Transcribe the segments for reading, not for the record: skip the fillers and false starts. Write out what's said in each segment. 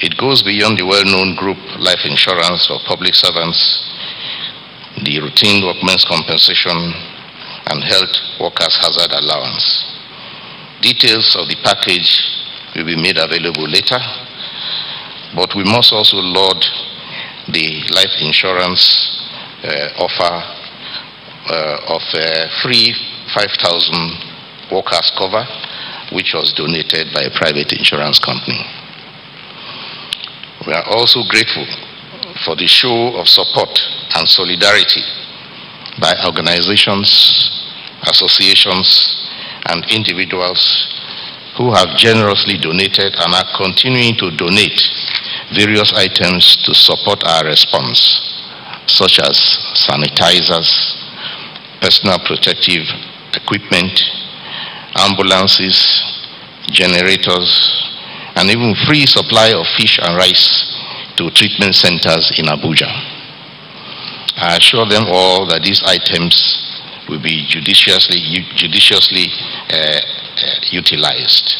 It goes beyond the well-known group life insurance for public servants, the routine workmen's compensation, and health workers' hazard allowance. Details of the package will be made available later, but we must also laud the life insurance offer of free 5,000 workers cover, which was donated by a private insurance company. We are also grateful for the show of support and solidarity by organizations, associations, and individuals who have generously donated and are continuing to donate various items to support our response, such as sanitizers, personal protective equipment, ambulances, generators, and even free supply of fish and rice to treatment centers in Abuja. I assure them all that these items will be judiciously utilized.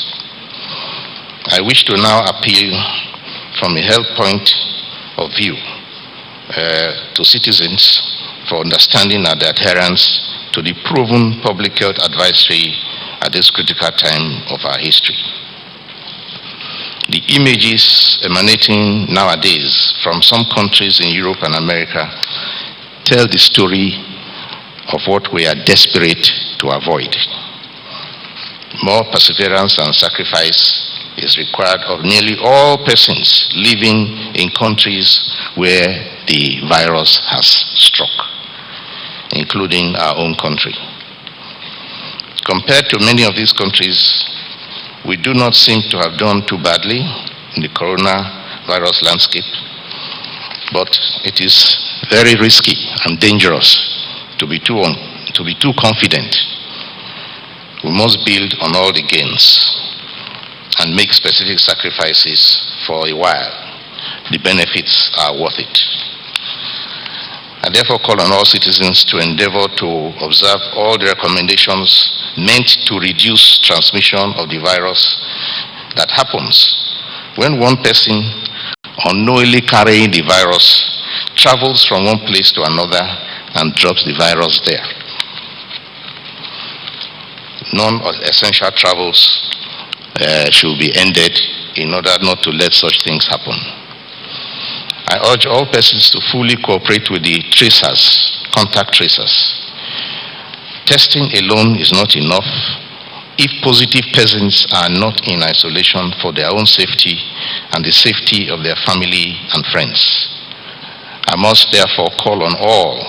I wish to now appeal from a health point of view to citizens for understanding and adherence to the proven public health advisory at this critical time of our history. The images emanating nowadays from some countries in Europe and America tell the story of what we are desperate to avoid. More perseverance and sacrifice is required of nearly all persons living in countries where the virus has struck, including our own country. Compared to many of these countries, we do not seem to have done too badly in the coronavirus landscape, but it is very risky and dangerous to be too confident. We must build on all the gains and make specific sacrifices for a while. The benefits are worth it. I therefore call on all citizens to endeavor to observe all the recommendations meant to reduce transmission of the virus that happens when one person unknowingly carrying the virus travels from one place to another and drops the virus there. Non-essential travels should be ended in order not to let such things happen. I urge all persons to fully cooperate with the contact tracers. Testing alone is not enough if positive persons are not in isolation for their own safety and the safety of their family and friends. I must therefore call on all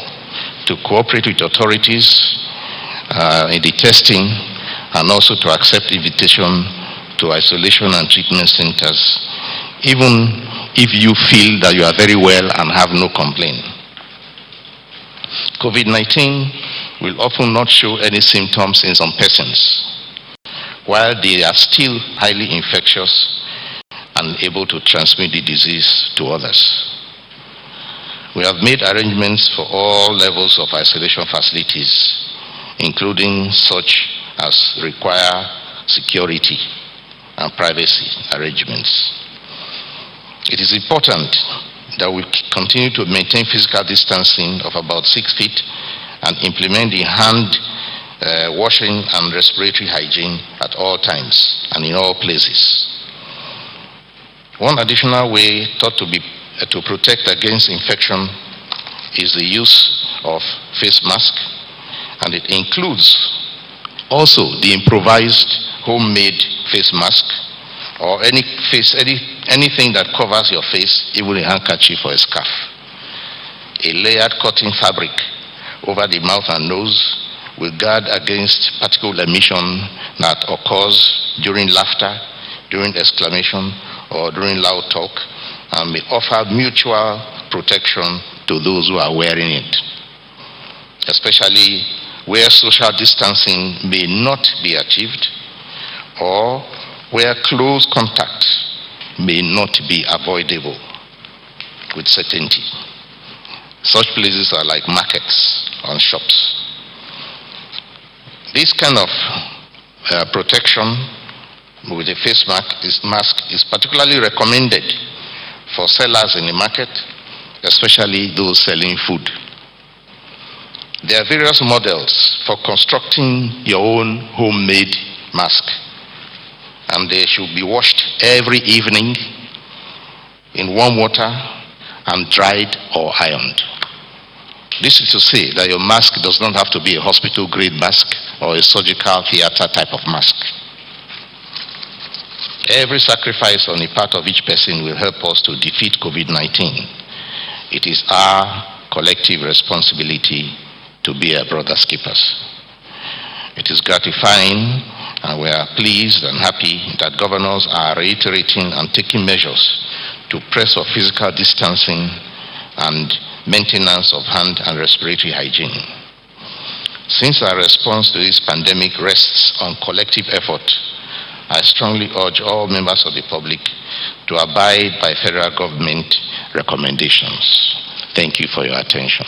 to cooperate with authorities in the testing and also to accept invitation to isolation and treatment centers, even if you feel that you are very well and have no complaint. COVID-19 will often not show any symptoms in some persons, while they are still highly infectious and able to transmit the disease to others. We have made arrangements for all levels of isolation facilities, including such as require security and privacy arrangements. It is important that we continue to maintain physical distancing of about 6 feet and implement the hand washing and respiratory hygiene at all times and in all places. One additional way thought to protect against infection is the use of face mask, and it includes also the improvised homemade face mask or anything that covers your face, even a handkerchief or a scarf. A layered cotton fabric over the mouth and nose will guard against particle emission that occurs during laughter, during exclamation, or during loud talk, and may offer mutual protection to those who are wearing it, especially where social distancing may not be achieved or where close contact may not be avoidable with certainty. Such places are like markets and shops. This kind of protection with a face mask is particularly recommended for sellers in the market, especially those selling food. There are various models for constructing your own homemade mask, and they should be washed every evening in warm water and dried or ironed. This is to say that your mask does not have to be a hospital-grade mask or a surgical theater type of mask. Every sacrifice on the part of each person will help us to defeat COVID-19. It is our collective responsibility to be our brother's keepers. It is gratifying, and we are pleased and happy that governors are reiterating and taking measures to press for physical distancing and maintenance of hand and respiratory hygiene. Since our response to this pandemic rests on collective effort, I strongly urge all members of the public to abide by federal government recommendations. Thank you for your attention.